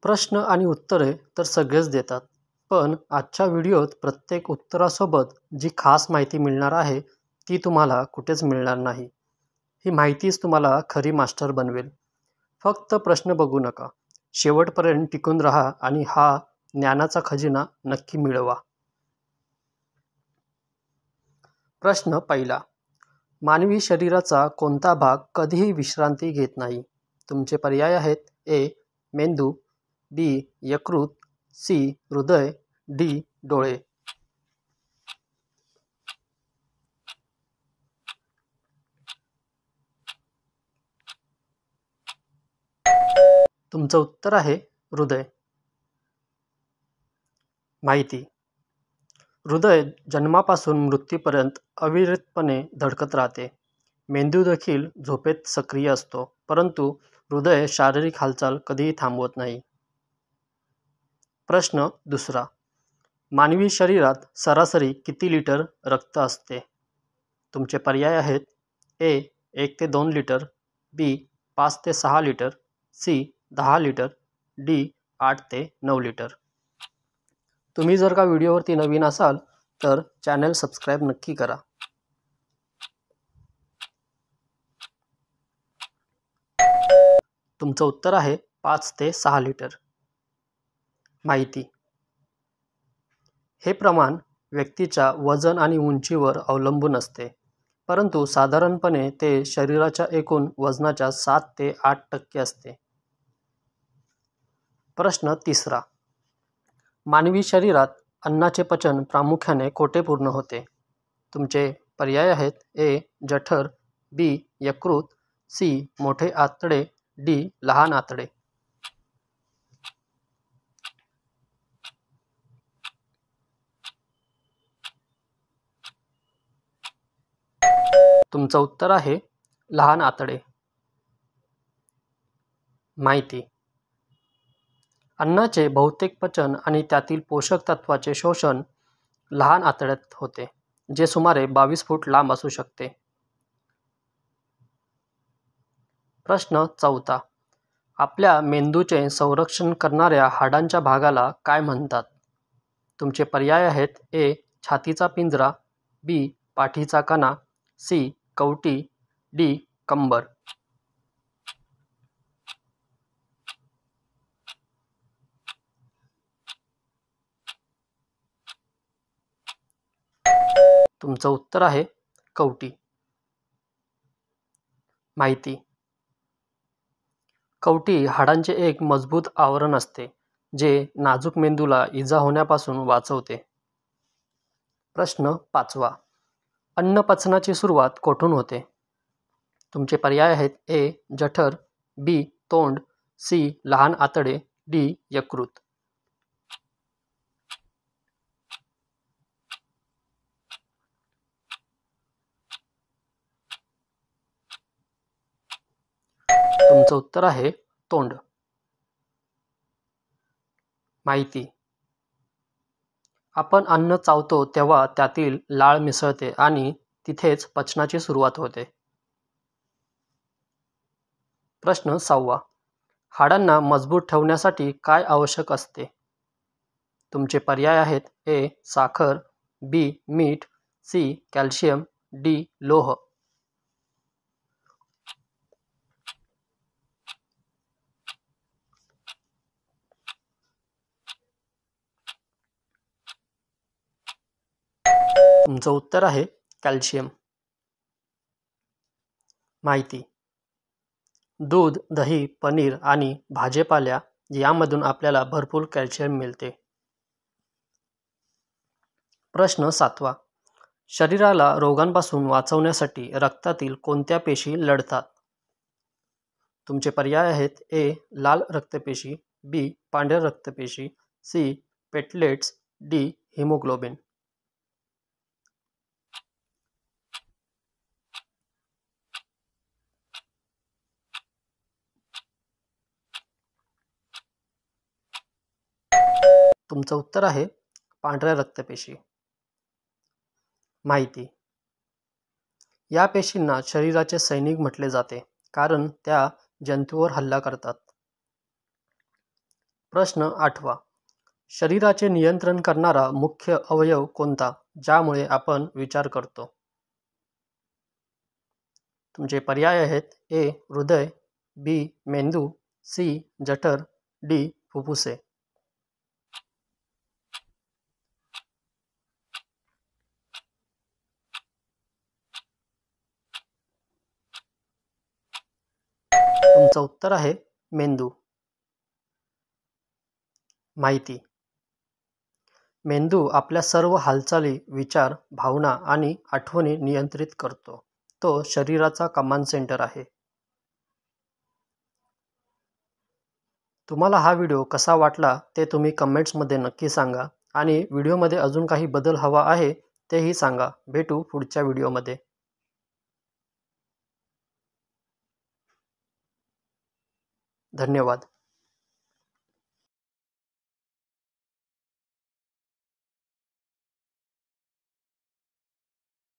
प्रश्न आणि उत्तरे तर सगळेच देतात, पण आजच्या व्हिडिओत प्रत्येक उत्तरासोबत जी खास माहिती मिळणार आहे ती तुम्हाला कुठेच मिळणार नाही. ही माहितीच तुम्हाला खरी मास्टर बनवेल. फक्त प्रश्न बघू नका, शेवटपर्यंत टिकून राहा आणि हा ज्ञानाचा खजिना नक्की मिळवा. प्रश्न पहिला. मानवी शरीराचा कोणता भाग कधीही विश्रांती घेत नाही? तुमचे पर्याय आहेत: ए. मेंदू, बी. यकृत, सी. हृदय, डी. डोळे. तुमचं उत्तर आहे हृदय. माहिती: हृदय जन्मापासून मृत्यूपर्यंत अविरतपणे धडकत राहते. मेंदू देखील झोपेत सक्रिय असतो, परंतु हृदय शारीरिक हालचाल कधीही थांबवत नाही. प्रश्न दुसरा. मानवी शरीरात सरासरी किती लिटर रक्त असते? तुमचे पर्याय आहेत: ए. 1 ते 2 लिटर, बी. 5 ते 6 लिटर, सी. 10 litre, D. 8 ते 9 लिटर. तुम्ही जर का व्हिडिओवरती नवीन असाल तर चॅनल सबस्क्राईब नक्की करा. तुमचं उत्तर आहे 5 ते 6 लिटर. माहिती: हे प्रमाण व्यक्तीच्या वजन आणि उंचीवर अवलंबून असते, परंतु साधारणपणे ते शरीराच्या एकूण वजनाच्या 7 ते 8% असते. प्रश्न तिसरा. मानवी शरीरात अन्नाचे पचन प्रामुख्याने कोठे पूर्ण होते? तुमचे पर्याय आहेत: ए. जठर, बी. यकृत, सी. मोठे आतडे, डी. लहान आतडे. तुमचं उत्तर आहे लहान आतडे. माहिती: अन्नाचे बहुतेक पचन आणि त्यातील पोषक तत्वाचे शोषण लहान आतड्यात होते, जे सुमारे 22 फूट लांब असू शकते. प्रश्न चौथा. आपल्या मेंदूचे संरक्षण करणाऱ्या हाडांच्या भागाला काय म्हणतात? तुमचे पर्याय आहेत: ए. छातीचा पिंजरा, बी. पाठीचा कणा, सी. कवटी, डी. कंबर. तुमचं उत्तर आहे कवटी. माहिती: कवटी हाडांचे एक मजबूत आवरण असते, जे नाजूक मेंदूला इजा होण्यापासून वाचवते. प्रश्न पाचवा. अन्न पचनाची सुरुवात कोठून होते? तुमचे पर्याय आहेत: ए. जठर, बी. तोंड, सी. लहान आतडे, डी. यकृत. तुमचं उत्तर आहे तोंड. माहिती: आपण अन्न चावतो तेव्हा त्यातील लाळ मिसळते आणि तिथेच पचनाची सुरुवात होते. प्रश्न सहावा. हाडांना मजबूत ठेवण्यासाठी काय आवश्यक असते? तुमचे पर्याय आहेत: ए. साखर, बी. मीठ, सी. Calcium, D. लोह. तुमचं उत्तर आहे कॅल्शियम. माहिती: दूध, दही, पनीर आणि भाजीपाला यामधून आपल्याला भरपूर कॅल्शियम मिळते. प्रश्न सातवा. शरीराला रोगांपासून वाचवण्यासाठी रक्तातील कोणत्या पेशी लढतात? तुमचे पर्याय आहेत: ए. लाल रक्तपेशी, बी. पांढऱ्या रक्तपेशी, सी. Platelets, D. हिमोग्लोबिन. तुमचं उत्तर आहे पांढऱ्या रक्तपेशी. माहिती: या पेशींना शरीराचे सैनिक म्हटले जाते, कारण त्या जंतूंवर हल्ला करतात. प्रश्न 8वा. शरीराचे नियंत्रण करणारा मुख्य अवयव कोणता, ज्यामुळे आपण विचार करतो? तुमचे पर्याय आहेत: ए. हृदय, बी. मेंदू, सी. जठर, डी. फुफ्फुसे. तुमचं उत्तर आहे मेंदू. माहिती: मेंदू आपल्या सर्व हालचाली, विचार, भावना आणि आठवणी नियंत्रित करतो. तो शरीराचा कमांड सेंटर आहे. तुम्हाला हा व्हिडिओ कसा वाटला ते तुम्ही कमेंट्समध्ये नक्की सांगा आणि व्हिडिओमध्ये अजून काही बदल हवा आहे तेही सांगा. भेटू पुढच्या व्हिडिओमध्ये. धन्यवाद.